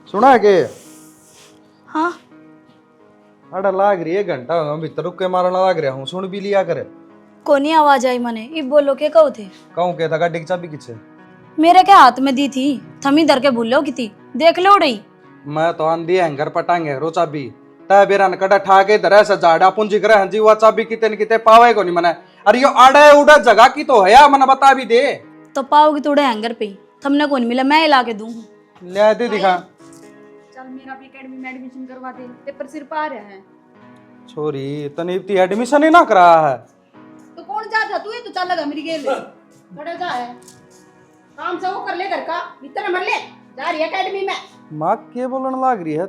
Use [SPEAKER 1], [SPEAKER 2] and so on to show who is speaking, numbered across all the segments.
[SPEAKER 1] सुना के
[SPEAKER 2] हाँ
[SPEAKER 1] अड़ा लाग रही है घंटा होगा भीतर रुक के मारना लाग रहा हूँ सुन भी लिया करे
[SPEAKER 2] कोनी आवाज आई मने इब बोलो के कहो थे
[SPEAKER 1] कहूँ के था गाड़ी की चाबी किसे
[SPEAKER 2] मेरे के हाथ में दी थी थमी धर के भूलो की थी देख लो उड़ई
[SPEAKER 1] मैं तो आंधी हैंगर पटांगे रो चाबी तय बेरा कड़ा ठा के धरे से जाड़ा पूंजी करे हंजी हुआ चाबी किते न किते पावे को नहीं मने अरे यो आड़े उड़ा जगह की तो है या मने बता भी दे
[SPEAKER 2] तो पाओगी थोड़े हैंगर पे थमने को नहीं मिला मैं ला के दूं
[SPEAKER 1] ले दे दिखा
[SPEAKER 3] चल मेरा भी एकेडमी में एडमिशन करवा दे पेपर सिर पा रहे हैं।
[SPEAKER 1] छोरी तने इतनी एडमिशन ही ना करा है
[SPEAKER 3] तो कौन जा तू ही तो चल लगा मेरी गेल बड़ा जा है काम से वो कर ले घर का इतना मर ले जा रही है एकेडमी में।
[SPEAKER 1] माँ के बोलने लाग रही है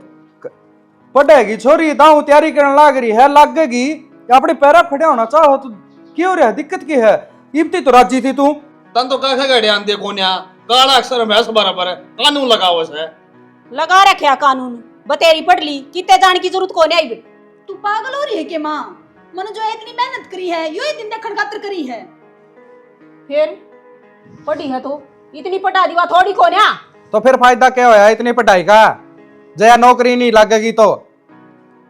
[SPEAKER 1] पढ़ेगी छोरी दाऊ तैयारी करने लाग रही है लगेगी अपने पैरा खड़े होना चाहो तो क्यों रहा दिक्कत की है इब्ती तो राजी थी तू
[SPEAKER 4] तन तो कह गए ध्यान दे कोन्या काला अक्षर में ऐसा बराबर है कानून लगाओ है
[SPEAKER 5] लगा रखे कानून बतेरी पढ़ ली कितने जाने की जरूरत कोने आई बे
[SPEAKER 3] तू पागल हो रही है के माँ मन जो इतनी मेहनत करी है यो ही दिन देखण खातिर करी है
[SPEAKER 5] फिर पढ़ी है तो इतनी पढ़ा दीवा थोड़ी कोन्या
[SPEAKER 1] तो फिर फायदा क्या होया इतनी पढ़ाई का जया नौकरी नहीं लगेगी तो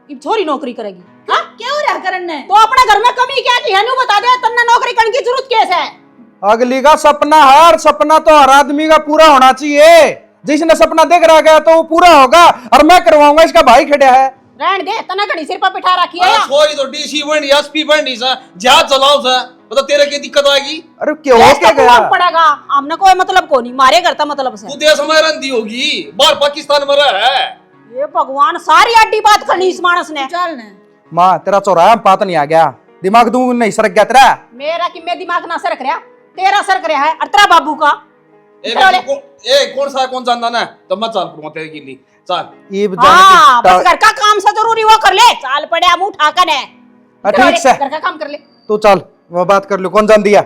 [SPEAKER 5] अब छोरी नौकरी करेगी
[SPEAKER 3] हाँ क्या हो रहा करन ने
[SPEAKER 5] तो अपने घर में कमी क्या की है नु बता दे तन्ना नौकरी करने की जरूरत कैसे है।
[SPEAKER 1] अगली का सपना हर सपना तो हर आदमी का पूरा होना चाहिए जिसने सपना देख रहा गया तो वो पूरा होगा और मैं करवाऊंगा इसका भाई खड़ा है
[SPEAKER 5] रहन दे तना घड़ी सिर पर बिठा रखी है
[SPEAKER 4] छोरी तो डीसी बन एसपी बन सा जहाज चलाओ सा मतलब तेरे की दिक्कत आएगी
[SPEAKER 1] अरे क्यों हो क्या गया
[SPEAKER 5] पड़ेगा हमने कोई मतलब को नहीं मारे करता मतलब से
[SPEAKER 4] तू देश में रंदी होगी बाहर पाकिस्तान में रह है
[SPEAKER 5] ये भगवान सारी अड्डी बात करनी इस मानस ने
[SPEAKER 3] चल ने
[SPEAKER 1] माँ तेरा चौराहा में पात नहीं आ गया दिमाग तू नहीं सरक गया तेरा
[SPEAKER 5] मेरा कि मैं दिमाग ना सरक रहा तेरा सरक रहा है और तेरा बाबू का
[SPEAKER 4] कौन सा कौन जानता ना तो मत चल पड़ूंगा तेरे के लिए चल
[SPEAKER 1] ये
[SPEAKER 5] हाँ बस घर का काम से जरूरी वो कर ले चाल पड़े मुंह ठाकन है
[SPEAKER 1] ठीक से
[SPEAKER 5] घर का काम कर ले
[SPEAKER 1] तू चल वो बात कर लो कौन जान दिया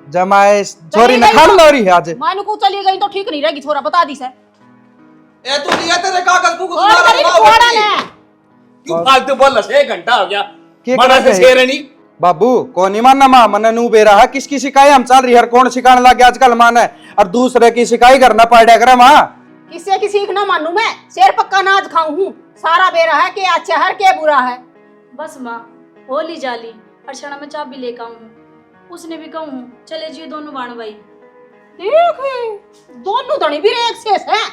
[SPEAKER 1] जमाए छोरी ने खान लो रही है आज
[SPEAKER 5] मानू को चली गई तो ठीक नहीं रहेगी छोरा बता दी से
[SPEAKER 4] ए तू लिया तेरे कागज को
[SPEAKER 5] और तेरी कोड़ा ने
[SPEAKER 4] क्यों फालतू बोल रहा है 1 घंटा हो गया
[SPEAKER 1] के
[SPEAKER 4] मना से शेर नहीं
[SPEAKER 1] बाबू कौन ही मानना माँ मन नू बेरा है किसकी शिकायत हम चल रही है कौन सिखाने लगे आजकल मान है और दूसरे की शिकायत करना पड़ कर माँ
[SPEAKER 5] किससे की सीख ना मानू मैं शेर पक्का नाज खाऊं हूँ सारा बेरा है के अच्छा है के बुरा है
[SPEAKER 2] बस माँ होली जाली अर्चना में चाबी लेकर आऊं उसने भी कहूं चले जी दोनों बाण भाई
[SPEAKER 5] देख दोनों धनी भी एक से है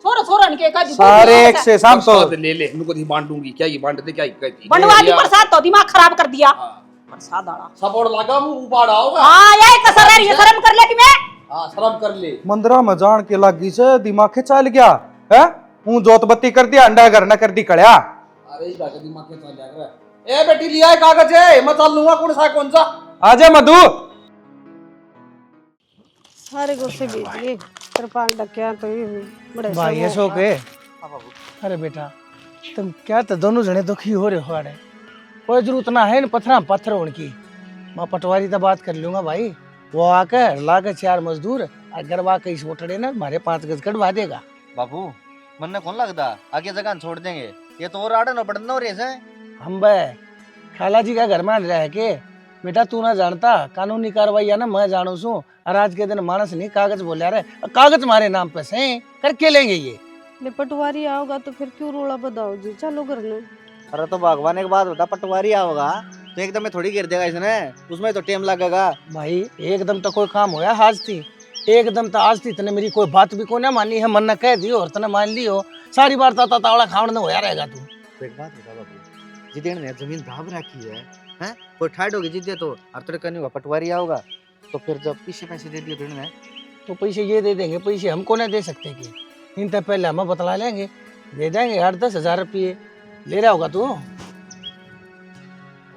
[SPEAKER 5] छोरा छोरा के का
[SPEAKER 1] सारे एक से शाम तो
[SPEAKER 4] ले ले इनको दी बांटूंगी क्या ये बांटते क्या कहती
[SPEAKER 5] बनवाली प्रसाद तो दिमाग खराब कर दिया प्रसाद आड़ा
[SPEAKER 4] सपोर्ट लगा मुंह उपाड़ा होगा
[SPEAKER 5] हां यही कसर है ये शर्म कर ले कि मैं
[SPEAKER 4] हां शर्म कर ले
[SPEAKER 1] मंदिरा में जान के लागी से दिमाग के चल गया है हूं जोत बत्ती कर दिया अंडा घर न कर दी कड़या
[SPEAKER 4] अरे इस बात दिमाग के चल जाएगा ए बेटी लिया है कागज है मैं चल लूंगा कौन सा
[SPEAKER 1] आजा मधु
[SPEAKER 6] सारे को से भेजिए कृपाल डकिया तो ये बड़े
[SPEAKER 7] भाई ये सो के अरे बेटा तुम क्या तो दोनों जने दुखी हो रहे हो अरे कोई जरूरत ना है न पत्थर होने की मैं पटवारी तो बात कर लूंगा भाई वो आकर लाकर 4 मजदूर अगर वा के इस मोटड़े ना हमारे 5 गज कटवा देगा
[SPEAKER 8] बाबू मन कौन लगता आगे जगह छोड़ देंगे ये तो और आड़े न पड़ना और ऐसे
[SPEAKER 7] हम बे खाला जी का घर में रह के बेटा तू ना जानता कानूनी कार्रवाई है ना मैं जानू सू और आज के दिन मानस नहीं कागज बोले रहे कागज हमारे नाम पे से करके लेंगे ये
[SPEAKER 6] ले पटवारी आओगा तो फिर क्यों रोला बताओ जी चलो घर में।
[SPEAKER 8] अरे तो भगवान एक बात बता पटवारी आओगा तो एकदम में थोड़ी गिर देगा इसने उसमें तो टाइम लगेगा
[SPEAKER 7] भाई एकदम तो कोई काम होया आज थी एकदम तो आज थी तने मेरी कोई बात भी को ना मानी है मन न कह दियो और तने मान लियो सारी बार तावड़ा खावड़ होया रहेगा तू
[SPEAKER 8] तो एक बात बता बाबू जिदे ने जमीन दाब रखी है हैं कोई ठाड होगी जिदे तो और तेरे करने होगा पटवारी आओगा तो फिर जब पैसे दे दिए ने
[SPEAKER 7] तो पैसे ये दे देंगे पैसे हमको नहीं दे सकते कि इन तक पहले हम बतला लेंगे दे देंगे 8-10 हज़ार रुपये ले रहा होगा तू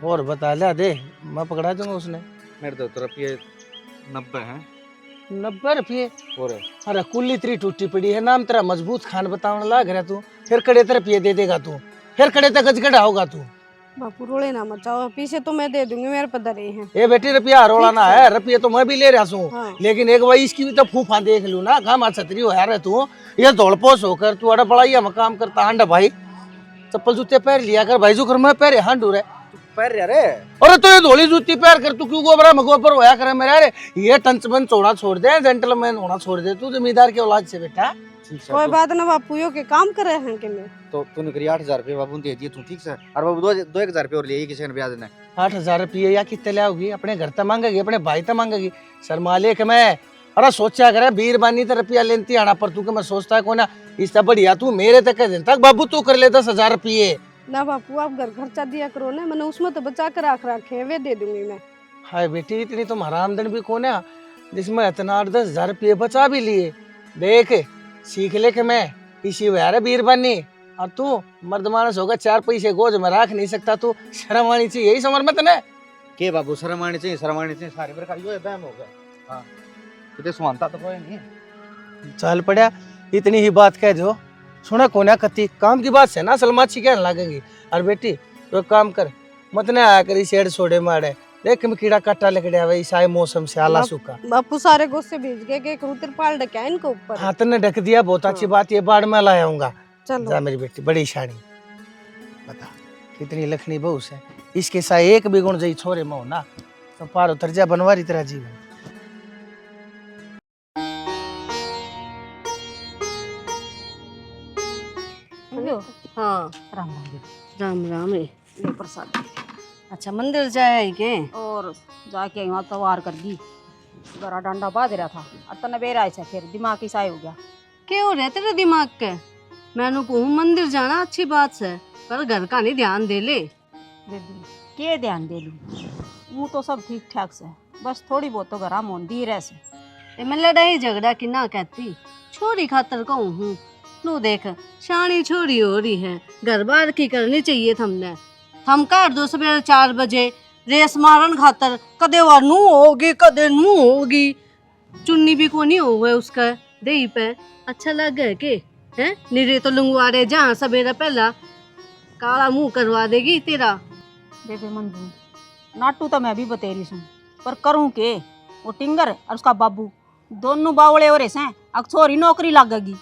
[SPEAKER 7] और बता लिया दे मैं पकड़ा दूंगा उसने
[SPEAKER 8] मेरे तो रुपये 90 हैं
[SPEAKER 7] 90 रुपये
[SPEAKER 8] और
[SPEAKER 7] अरे कुल्ली तेरी टूटी पड़ी है नाम तेरा मजबूत खान बताने लग रहा तू फिर कड़े तेरे रुपये दे देगा तू फिर कड़े तक गजगड़ा होगा तू
[SPEAKER 6] बापू रोले ना मचाओ पीछे तो मैं दे दूंगी मेरे पता रहे हैं।
[SPEAKER 7] ये बेटी रुपया रोला ना है रुपये तो मैं भी ले रहा हूँ
[SPEAKER 6] हाँ।
[SPEAKER 7] लेकिन एक बार इसकी भी तो फूफा देख लू ना घामा छतरी हो यार तू ये दौड़पोस होकर तू अड़ा बड़ा हम काम करता हांडा भाई चप्पल जूते पैर लिया कर भाई जो कर मैं पैर हांडू रे
[SPEAKER 8] पैर रे
[SPEAKER 7] अरे तो ये धोली जूती पैर कर तू क्यों गोबरा मगोबर होया करे मेरा अरे ये टंच बन चौड़ा छोड़ दे जेंटलमैन होना छोड़ दे तू जमींदार के औलाद से बेटा
[SPEAKER 8] ठीक से
[SPEAKER 6] कोई बात ना बापू यो के काम करे हैं कि मैं
[SPEAKER 8] तो तूने करी 8,000 रुपये बाबू ने दे दिए तू, ठीक से। और बाबू 2-1,000 रुपये और लिए किसी ने ब्याज देना।
[SPEAKER 7] 8,000 रुपये या कितने लाओगी? अपने घर तक मांगेगी, अपने भाई तक मांगेगी। शर्मा ले के मैं अरे सोचा करे बीरबानी तो रुपया लेती आना पर तू के मैं सोचता है कोना इससे बढ़िया तू मेरे तक कह देता बाबू तू कर ले 10,000 रुपये।
[SPEAKER 6] ना बापू आप घर खर्चा दिया करो ना, मैंने उसमें तो बचा कर रखे हैं, वे दे दूंगी मैं।
[SPEAKER 7] हाय बेटी इतनी तुम आमदन भी कौन है जिसमें इतना 8-10,000 रुपये बचा भी लिए। देख सीख ले के मैं इसी यार बीरबानी और तू मर्द मानस होगा 4 पैसे गोज में रख नहीं सकता तू शर्म आनी चाहिए, यही समझ में तने
[SPEAKER 8] के बाबू शर्म आनी चाहिए, शर्म आनी चाहिए सारे प्रकार यो बहम हो गया। हां किते सुनता तो कोई नहीं।
[SPEAKER 7] चल पड़ा इतनी ही बात कह दो सुना कोना कति काम की बात से ना सलमाची कहने लगेगी। और बेटी तो काम कर मत ना आया करी शेड सोडे मारे देख में कीड़ा काटा लग आवे इस आए मौसम से आला सूखा।
[SPEAKER 6] बापू सारे गोसे भेज गए कि एक तिरपाल ढका है इनको ऊपर।
[SPEAKER 7] हाथ ने ढक दिया, बहुत अच्छी बात ये बाढ़ में लाऊंगा।
[SPEAKER 6] चलो
[SPEAKER 7] जा मेरी बेटी बड़ी शानी बता कितनी लखनी बहू से इसके साथ एक भी गुण जई छोरे में हो ना तो पार उतर जा बनवारी तेरा जीवन।
[SPEAKER 5] हाँ
[SPEAKER 9] राम राम जी।
[SPEAKER 5] राम राम है।
[SPEAKER 9] ले प्रसाद। अच्छा मंदिर जाए के और जाके वहाँ तवार कर दी, गरा डंडा बांध रहा था और तने बेर आए फिर दिमाग ही साई हो गया।
[SPEAKER 5] क्या हो रहा है तेरे दिमाग के? मैंने कहूँ मंदिर जाना अच्छी बात है पर घर का नहीं ध्यान दे ले।
[SPEAKER 9] दीदी के ध्यान दे लूँ, वो तो सब ठीक ठाक से, बस थोड़ी बहुत तो गरा मोन दी रह से।
[SPEAKER 5] ते मैं लड़ाई झगड़ा की ना कहती, छोरी खातर कहूँ हूँ। नो देख शानी छोरी हो रही है, घर बार की करनी चाहिए थमने। हम कर दो सवेरे 4 बजे रेस मारन खातर कदे वह नू होगी कदे नू होगी, चुन्नी भी को नहीं हो उसका दही पे अच्छा लग गए के हैं निरे तो लंगवाड़े जहाँ सवेरे पहला काला मुंह करवा देगी तेरा।
[SPEAKER 9] बेबे मंजू नाटू तो मैं भी बतेरी सुन पर करूँ के, वो टिंगर और उसका बाबू दोनों बावड़े हो रहे हैं, अब छोरी नौकरी लगेगी।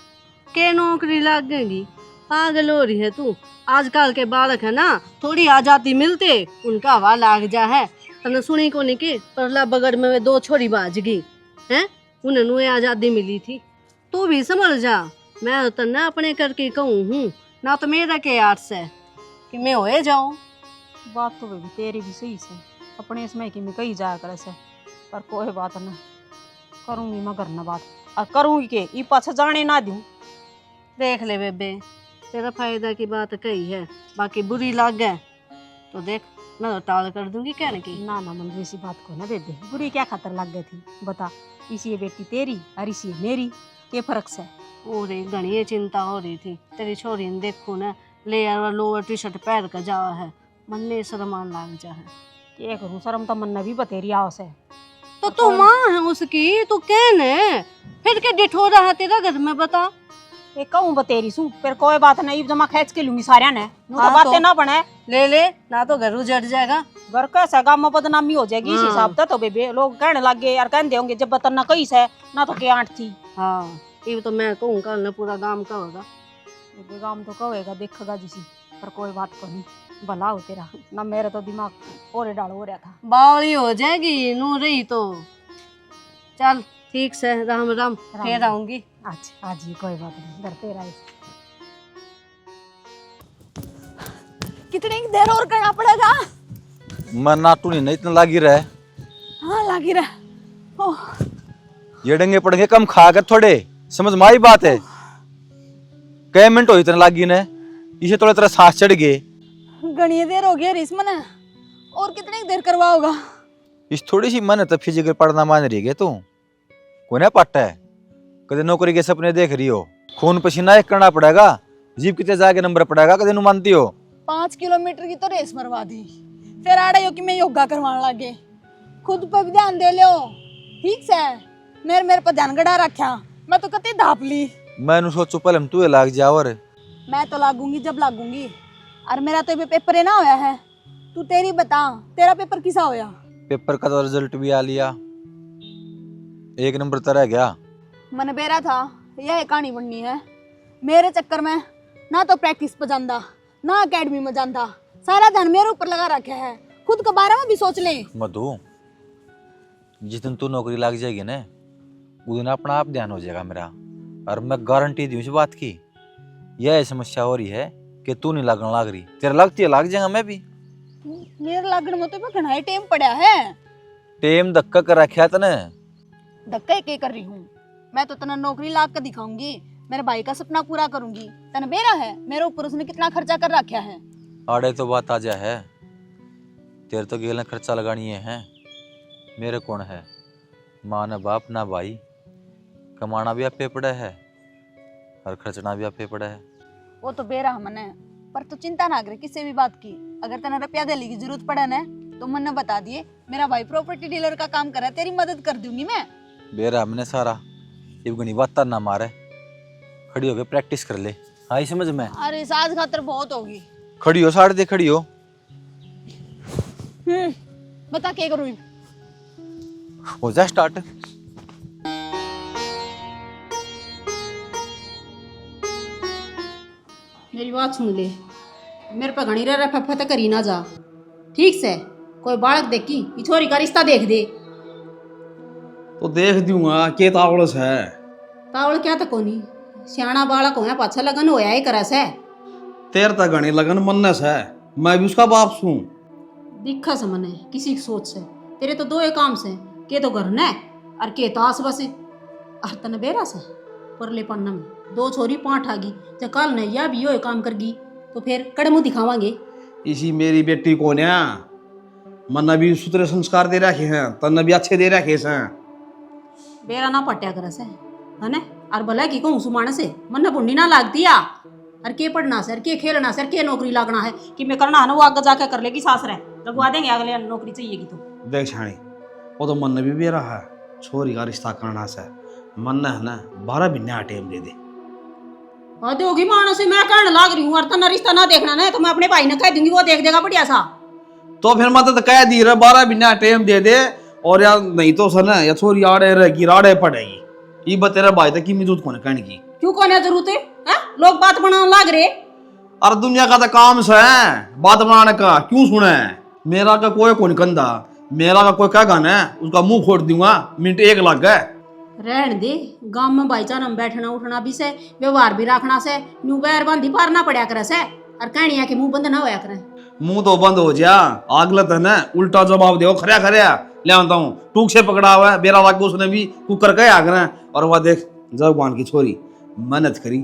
[SPEAKER 5] के नौकरी लगेगी? पागल हो रही है तू? आजकल के बालक है ना थोड़ी आजादी मिलते उनका हवा लाग जा है। तने सुनी को नहीं कि परला बगड़ में 2 छोरी बाज गई हैं, उन्हें आजादी मिली थी। तू भी समझ जा, मैं तो ना अपने करके कहूँ हूँ ना तो मेरा के यार से कि मैं होए जाऊँ।
[SPEAKER 9] बात तो बेबी तेरी भी सही से, अपने इसमें कि मैं कहीं जाया करे से, पर कोई बात ना करूँगी मैं घर ना बात और करूँगी के ई पाछे जाने ना दूँ।
[SPEAKER 5] देख ले बेबे तेरा फायदा की बात कही है, बाकी बुरी लग गए तो देख मैं तो टाल कर दूंगी कहने की।
[SPEAKER 9] ना ना मंजू ऐसी बात को ना बेबे, बुरी क्या खातर लग गई थी बता, इसी ये बेटी तेरी और इसी ये मेरी के फर्क से।
[SPEAKER 5] ओ रे घनी चिंता हो रही थी तेरी छोरी ने देखो ना ले यार लोअर टी शर्ट पहन कर जा है, मन ने शर्मान लाग जा है।
[SPEAKER 9] क्या करूँ शर्म तो मन ने भी बतेरी आओ से।
[SPEAKER 5] तो तू माँ है उसकी, तू कहने फिर के डिठोरा है तेरा घर में बता।
[SPEAKER 9] ये कहूँ बतेरी सू फिर कोई बात नहीं, जमा खींच के लूंगी सारिया ने तो
[SPEAKER 5] हाँ
[SPEAKER 9] बातें
[SPEAKER 5] तो
[SPEAKER 9] ना बने।
[SPEAKER 5] ले ले ना तो घर उजड़ जाएगा।
[SPEAKER 9] घर कैसे गाँव में बदनामी हो जाएगी इस
[SPEAKER 5] हाँ।
[SPEAKER 9] हिसाब से तो बेबे लोग कहने लग गए यार कहते होंगे जब बतन ना कहीं से ना तो क्या आंट थी।
[SPEAKER 5] हाँ ये तो मैं कहूँ कल ना पूरा गांव का होगा।
[SPEAKER 9] बेबे गाँव तो कहेगा देखेगा जिसी, पर कोई बात को नहीं भला हो तेरा ना, मेरा तो दिमाग और डाल हो रहा था।
[SPEAKER 5] बावली हो जाएगी नू रही तो चल ठीक से राम राम फिर आऊंगी।
[SPEAKER 9] अच्छा आज ही कोई बात नहीं, घर तेरा ही।
[SPEAKER 3] कितनी देर और करना पड़ेगा?
[SPEAKER 1] मैं नाटू नहीं इतना लागी रहे।
[SPEAKER 3] हाँ लागी रहा। ओह
[SPEAKER 1] ये डंगे पड़ेंगे कम खा कर थोड़े, समझ माई बात है। कई मिनट हो इतना लागी ने, इसे थोड़ा तेरा सांस चढ़ गए।
[SPEAKER 3] घनी देर हो गया रिस मने, और कितनी देर करवाओगा?
[SPEAKER 1] इस थोड़ी सी मन तो फिजिकल पढ़ना मान रही है तू कोने पट्टा है, कदे नौकरी के सपने देख रही हो, खून पसीना एक करना पड़ेगा, जीप कितने जाके नंबर पड़ेगा कदे नु मानती हो।
[SPEAKER 3] 5 किलोमीटर की तो रेस मरवा दी, फिर आड़े हो कि मैं योगा करवाने लगे। खुद पर भी ध्यान दे लो ठीक से, मेरे पर ध्यान गड़ा रखा, मैं तो कते धाप ली।
[SPEAKER 1] मैं सोचू पहले हम तू लाग जा और
[SPEAKER 3] मैं तो लागूंगी जब लागूंगी, और मेरा तो ये पेपर है ना होया है। तू तेरी बता तेरा पेपर किसा होया?
[SPEAKER 1] पेपर का तो रिजल्ट भी आ लिया, 1 नंबर तरह गया।
[SPEAKER 3] मन बेरा था यह कहानी बननी है, मेरे चक्कर में ना तो प्रैक्टिस पर जांदा ना अकेडमी में जांदा, सारा ध्यान मेरे ऊपर लगा रखा है। खुद के बारे में भी सोच ले।
[SPEAKER 1] मधु जिस दिन तू नौकरी लग जाएगी ना उस दिन अपना आप ध्यान हो जाएगा मेरा,
[SPEAKER 10] और मैं गारंटी दी इस बात की, यह समस्या हो रही है कि तू नहीं लगन लाग रही। तेरे लगती है लाग जाएगा मैं भी।
[SPEAKER 3] मेरे लागण में तो घना ही टेम पड़ा है।
[SPEAKER 10] टेम धक्का कर रखा तने।
[SPEAKER 3] धक्का ही कर रही हूँ मैं तो तना नौकरी लाग कर दिखाऊंगी, मेरे भाई का सपना पूरा करूंगी। तना बेरा है मेरे ऊपर उसने कितना खर्चा कर रखा है।
[SPEAKER 10] आड़े तो बात आजा है, तेरे तो गेल खर्चा लगानी है, मेरे कौन है? माँ ना बाप ना भाई, कमाना भी आपे पड़ा है और खर्चना भी आपे पड़ा है।
[SPEAKER 3] वो तो बेरा मने, पर तू चिंता ना करे किसी भी बात की। अगर तना रुपया देने की जरूरत पड़े ना तो मन ने बता दिए, मेरा भाई प्रॉपर्टी डीलर का काम कर रहा है, तेरी मदद कर दूंगी मैं।
[SPEAKER 10] बेरा हमने सारा इबगनी बात ना मारे, खड़ी होके प्रैक्टिस कर ले। हाँ समझ में?
[SPEAKER 3] अरे साज खातर बहुत होगी।
[SPEAKER 10] खड़ी हो, साढ़े दे खड़ी हो।
[SPEAKER 3] बता क्या करूँ?
[SPEAKER 10] हो जा स्टार्ट।
[SPEAKER 9] मेरी बात सुन ले, मेरे पे घनी रह फत करी ना जा, ठीक से? कोई बालक देखी ई छोरी का रिश्ता देख दे।
[SPEAKER 4] तो देख दूंगा के तावड़स है।
[SPEAKER 9] तावल क्या था कोनी, सियाना बालक होया पाछा लगन होया ही करे से।
[SPEAKER 4] तेर तक घनी लगन मन्नस है, मैं भी उसका बाप सूं।
[SPEAKER 9] दिखा से मने किसी की सोच से, तेरे तो दो ही काम से, के तो घर ने और के तो आस बसे। और तने बेरा से परले पन्ना में दो छोरी पांठ आ गई, जब कल ने या भी यो काम कर गई तो फिर कड़मू दिखावांगे।
[SPEAKER 4] इसी मेरी बेटी को न्या मन भी सुतरे संस्कार दे रखे हैं, तन भी अच्छे दे रखे हैं।
[SPEAKER 9] बेरा ना पट्या करे से है ने, और भला की कहूँ सुमाने से मन बुंडी ना लागती या और के पढ़ना से, के खेलना से, के नौकरी लगना है कि मैं करना है ना वो आगे जाके कर लेगी सास रहे, लगवा देंगे अगले नौकरी चाहिएगी तो।
[SPEAKER 4] देख छाणी वो तो मन भी बेरा है, छोरी का रिश्ता करना से मन है ना 12 महीने टाइम दे दे।
[SPEAKER 9] आदि होगी मानो से मैं कहने लाग रही हूँ, और तना रिश्ता ना देखना ना तो मैं अपने भाई ने कह दूंगी, वो देख देगा बढ़िया सा।
[SPEAKER 4] तो फिर मत कह दी रहा 12 महीने टाइम दे दे, और या नहीं तो सन या छोरी आड़े रहेगी राड़े पड़ेगी। ये बतेरा भाई तक की मजूद कौन कहने की,
[SPEAKER 9] क्यों कोने जरूरत है? लोग बात बनाने लाग रहे।
[SPEAKER 4] और दुनिया का तो काम से है बात बनाने का, क्यों सुने? मेरा का कोई कौन कंधा, मेरा का कोई क्या गाना है उसका मुंह फोड़ दूंगा, मिनट 1 लग गए।
[SPEAKER 9] रहन दे, गांव में भाईचारा में बैठना उठना भी से, व्यवहार भी रखना से, न्यू बैर बंदी पारना पड़ा करे से, और कहनिया के मुंह बंद ना होया करे।
[SPEAKER 4] मुंह तो बंद हो जा, आगलत है ना, उल्टा जवाब दे खरिया खरिया ले आता हूँ। टूक से पकड़ा हुआ है बेरा लाग, उसने भी कुकर कह आग रहे। और वह देख जगवान की छोरी मेहनत करी,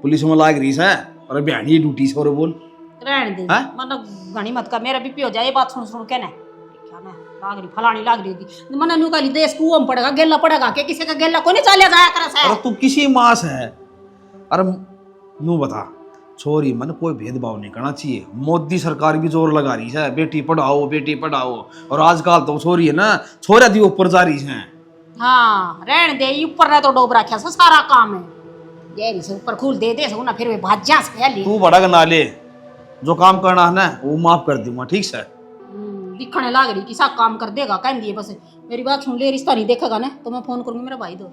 [SPEAKER 4] पुलिस में लाग रही है और बहनी ड्यूटी से। और बोल
[SPEAKER 9] रहन दे, मतलब घनी मत का, मेरा बीपी हो जाए बात सुन सुन के ना, क्या ना लाग रही फलानी लाग रही थी मन नु कली देश कुओं में पड़ेगा, गेला पड़ेगा के किसी का गेला कोने चालिया जाया करे से।
[SPEAKER 4] अरे तू किसी मास है, अरे नू बता छोरी मन कोई भेदभाव नहीं करना चाहिए। मोदी सरकार भी जोर लगा रही है बेटी पढ़ाओ बेटी पढ़ाओ, और आजकल तो छोरी है ना छोरा दी ऊपर जा रही है।
[SPEAKER 9] हाँ रहन दे, ऊपर रह तो डोब रखा से सारा काम है, ये से ऊपर खूल दे दे ना फिर वे भाज्या से पहले
[SPEAKER 4] तू बड़ा ना ले, जो काम करना है ना वो माफ कर दूंगा, ठीक से?
[SPEAKER 9] दिखने लाग रही कि सब काम कर देगा, कह दिए बस। मेरी बात सुन ले, रिश्ता नहीं देखेगा ना तो मैं फोन करूंगी मेरा भाई दो,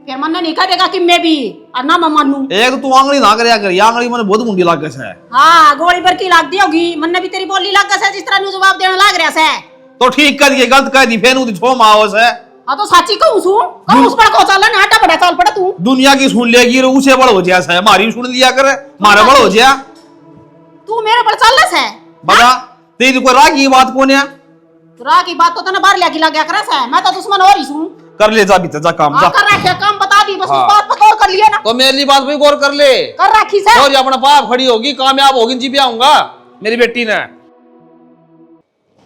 [SPEAKER 9] फिर मन नहीं कह देगा कि मैं भी और ना मैं मानू।
[SPEAKER 4] एक तो तू आंगली ना करे कर, आंगली मैंने बहुत मुंडी लाग गई है।
[SPEAKER 9] हाँ गोली भर की लाग दी होगी, मन ने भी तेरी बोली लाग गई है, जिस तरह नु जवाब देने लाग रहा है।
[SPEAKER 4] तो ठीक कर दिए, गलत कह दी फिर उ छो माओस है।
[SPEAKER 9] हाँ तो सच्ची कहूं सु, कहूं उस पर को चल ना हटा बड़ा चल पड़ा तू।
[SPEAKER 4] दुनिया की सुन लेगी और उसे बड़ हो जाए, हमारी सुन लिया कर, मारा बड़ हो जा।
[SPEAKER 9] तू मेरे पर चल से
[SPEAKER 4] बता तेरी कोई राग की बात कौन है?
[SPEAKER 9] राह की बात तो तने बाहर लेके लग गया करे से, मैं तो दुश्मन हो रही हूं।
[SPEAKER 4] कर ले जा भीतर जा काम जा।
[SPEAKER 9] कर रखे काम बता दी बस, उस बात पर गौर कर लिया ना।
[SPEAKER 4] तो मेरी बात भी गौर कर ले,
[SPEAKER 9] कर रखी से
[SPEAKER 4] और अपना पाप खड़ी होगी कामयाब होगी जी भी आऊंगा मेरी बेटी ने।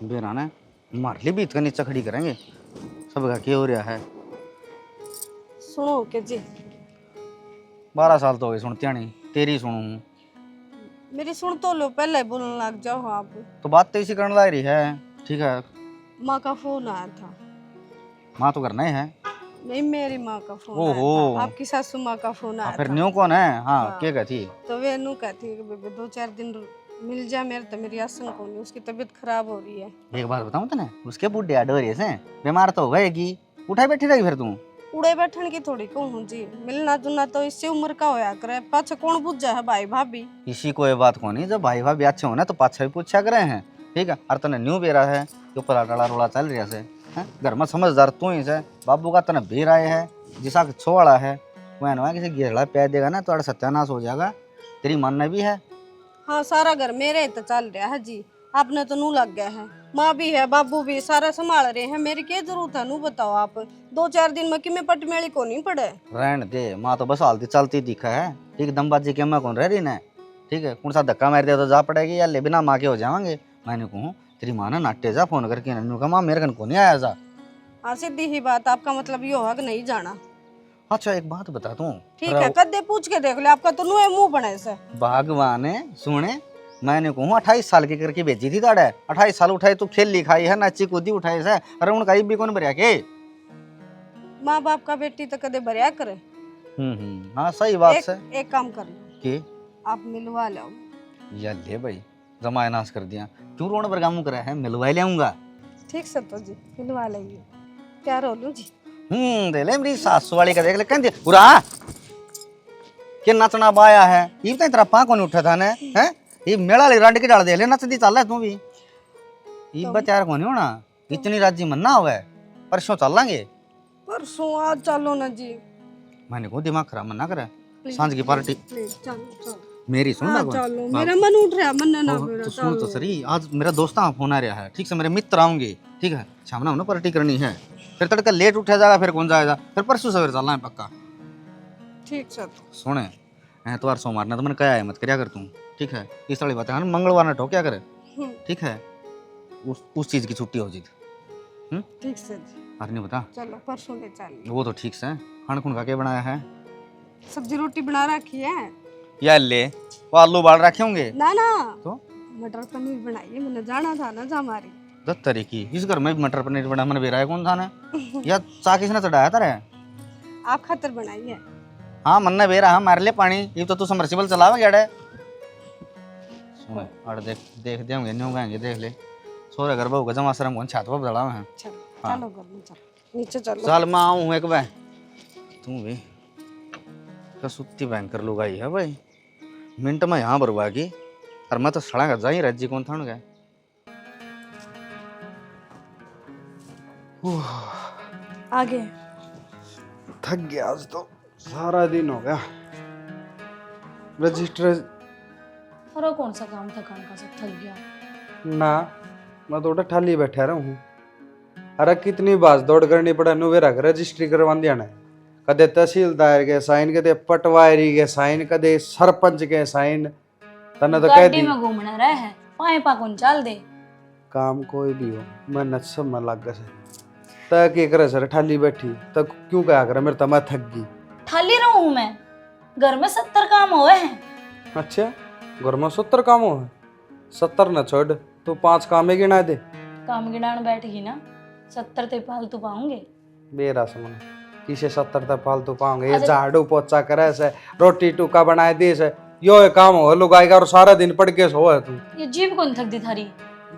[SPEAKER 8] बेरा ने मार ली बीत का नीचे खड़ी करेंगे, सबका क्या हो रहा है?
[SPEAKER 6] सुनो के जी,
[SPEAKER 8] 12 साल तो हो गए सुनती नहीं, तेरी सुनू।
[SPEAKER 6] मेरी सुन तो लो, पहले बोलने लग जाओ आप।
[SPEAKER 8] तो बात तो इसी करने लग रही है, ठीक है?
[SPEAKER 6] माँ का फोन आया था।
[SPEAKER 8] माँ तो करना ही है।
[SPEAKER 6] नहीं मेरी माँ का फोन आया
[SPEAKER 8] ओहो।
[SPEAKER 6] था, आपकी सासू माँ का फोन आया
[SPEAKER 8] फिर
[SPEAKER 6] था।
[SPEAKER 8] न्यू कौन है? हाँ
[SPEAKER 6] हाँ।
[SPEAKER 8] क्या कहती?
[SPEAKER 6] तो वे नू कहती है कि बेबे 2-4 दिन मिल जा मेरे, तो मेरी आसन को नहीं, उसकी तबीयत खराब हो रही है।
[SPEAKER 8] एक बात बताऊं तने, उसके बुढ़े डोरिये से बीमार तो हो गएगी, उठाई बैठी रहेगी फिर तू।
[SPEAKER 6] उड़े बैठन की थोड़ी कहूँ जी, मिलना जुलना तो इससे उम्र का होया करे, पाछे कौन पूछ जाए भाई भाभी।
[SPEAKER 8] इसी को ये बात कौन है, जब भाई भाभी अच्छे होने तो पाछा भी पूछा करे हैं, ठीक है? और तने न्यू बेरा है जो पलाटाला रोला चल रहा से, घर में समझदार तू ही से, बाबू का तने बेर आए है जिसा छोड़ा है कोई ना किसी घेरड़ा प्याज देगा ना तो सत्यानाश हो जाएगा। तेरी मानना भी है।
[SPEAKER 6] हाँ सारा घर मेरे ही तो चल रहा है जी, आपने तो नू लग गया है, माँ भी है बाबू भी सारा संभाल रहे हैं, मेरी क्या जरूरत है नू बताओ आप। 2-4 दिन में कि मैं पटमेली को नहीं पड़े।
[SPEAKER 8] रहने दे, माँ तो बस हालती चलती दिखा है। ठीक दमबाजी के मैं कौन रह रही ना। ठीक है, कौन सा धक्का मार दिया तो जा पड़ेगी या ले बिना माँ के हो जाएंगे। मैंने कहूँ तेरी माँ ने नाट्य जा फोन करके नन्नू का माँ मेरे कन को नहीं आया जा।
[SPEAKER 6] हाँ सीधी ही बात, आपका मतलब ये होगा कि नहीं जाना।
[SPEAKER 8] अच्छा एक बात बता दूं।
[SPEAKER 6] ठीक है, कदे पूछ के देख ले, आपका तो नुए मुंह बने से।
[SPEAKER 8] भगवान ने सुने, मैंने कहूँ 28 साल की करके भेजी थी ताड़े। 28 साल उठाई तू खेल लिखाई है, नाची कूदी उठाई से। अरे उनका भी कौन भरिया के।
[SPEAKER 6] माँ बाप का बेटी तो कदे भरिया करे।
[SPEAKER 8] हाँ सही बात से।
[SPEAKER 6] एक काम कर लो
[SPEAKER 8] के
[SPEAKER 6] आप मिलवा लो।
[SPEAKER 8] या ले भाई जमाए नाश कर दिया, क्यों रोने पर काम करा है, मिलवा ले आऊंगा।
[SPEAKER 6] ठीक से तो जी मिलवा लेंगे, प्यार हो लूं जी।
[SPEAKER 8] दे ले मेरी सासू वाली का देख ले कहते पूरा के नचना बाया है। ये तो तेरा पा कौन उठा था ने हैं, ये मेला ले रंड के डाल दे ले नचदी चल है तू भी। ये बचार कौन होना, इतनी राजी मन्ना हुआ परसों चल लेंगे।
[SPEAKER 6] परसों आज चलो ना जी।
[SPEAKER 8] मैंने को दिमाग खराब मना करे, सांझ की पार्टी
[SPEAKER 6] प्लीज चलो चलो
[SPEAKER 8] मेरी सुन ना
[SPEAKER 6] चलो, मेरा मन उठ रहा, मन ना मेरा।
[SPEAKER 8] तो सुन तो सही, आज मेरा दोस्त फोन आ रहा है। ठीक से मेरे मित्र आऊंगे। ठीक है, शाम ना पार्टी करनी है, फिर तड़का लेट उठा जाएगा, फिर कौन जाएगा, फिर परसों सवेरे चलना है पक्का।
[SPEAKER 6] ठीक से
[SPEAKER 8] सुने एतवार सोमवार ना तो मैंने कहा है मत करया कर तू। ठीक है, इस वाली बात है, मंगलवार ना ठोक्या करे। ठीक है, उस चीज की छुट्टी हो जी।
[SPEAKER 6] ठीक से
[SPEAKER 8] अरे नहीं बता,
[SPEAKER 6] चलो परसों ले चलिए।
[SPEAKER 8] वो तो ठीक से खान खुन खा के बनाया है,
[SPEAKER 6] सब्जी रोटी बना रखी है
[SPEAKER 8] या ले वो आलू बाल रखे होंगे
[SPEAKER 6] ना ना,
[SPEAKER 8] तो
[SPEAKER 6] मटर पनीर बनाइए, मैंने जाना था ना जा हमारी
[SPEAKER 8] 10 तारीख की। इस घर में भी मटर पनीर बना, मैंने बेरा है कौन था ना या चा किसने चढ़ाया था रे?
[SPEAKER 6] आप खातर बनाइए।
[SPEAKER 8] हाँ मन ने बेरा, हाँ मार ले पानी, ये तो तू समरसिबल चलावा गया। सुन और देख देख दे होंगे नहीं होंगे, देख ले सोरे घर बहु गजम आश्रम कौन छात पर बड़ा है।
[SPEAKER 6] चलो घर में चलो, नीचे चलो।
[SPEAKER 8] चल मैं आऊँ एक बार, तू भी कसुत्ती भयंकर लोग आई है भाई। मिनट में यहाँ बरवा की और मैं तो सड़ा का जा ही राज्य कौन था गया।
[SPEAKER 2] आगे
[SPEAKER 1] थक गया आज तो, सारा दिन हो गया रजिस्टर।
[SPEAKER 2] और कौन सा काम था, काम का सब थक गया
[SPEAKER 1] ना, मैं तो ठाली बैठा रहा हूँ। अरे कितनी बात दौड़ करनी पड़ा, नुवेरा रजिस्ट्री करवा दिया ना, कदे तहसीलदार के साइन, कदे पटवारी के साइन, कदे सरपंच के साइन। तने तो कह
[SPEAKER 2] गाड़ी
[SPEAKER 1] दी
[SPEAKER 2] में घूमना रहे है, पाए पा कौन चल दे।
[SPEAKER 1] काम कोई भी हो, मैं नचम में लग गया तक के करे सर ठाली बैठी तक क्यों क्या करे, मेरे तो मैं थक गई।
[SPEAKER 2] ठाली रहूं मैं, घर में 70 काम हुए हैं।
[SPEAKER 1] अच्छा घर में 70 काम हो, 70 न छोड़ तू 5 काम ही गिना दे।
[SPEAKER 2] काम गिनान बैठेगी ना, 70 ते फालतू पाऊंगे।
[SPEAKER 1] बेरा समझ किसे 70 तक फालतू पाऊंगे, ये झाड़ू पोछा करे से, रोटी टूका बनाए दे से, यो काम हो लुगाएगा और सारा दिन पड़ के सो है तू।
[SPEAKER 2] ये जीभ कौन थक दी थारी?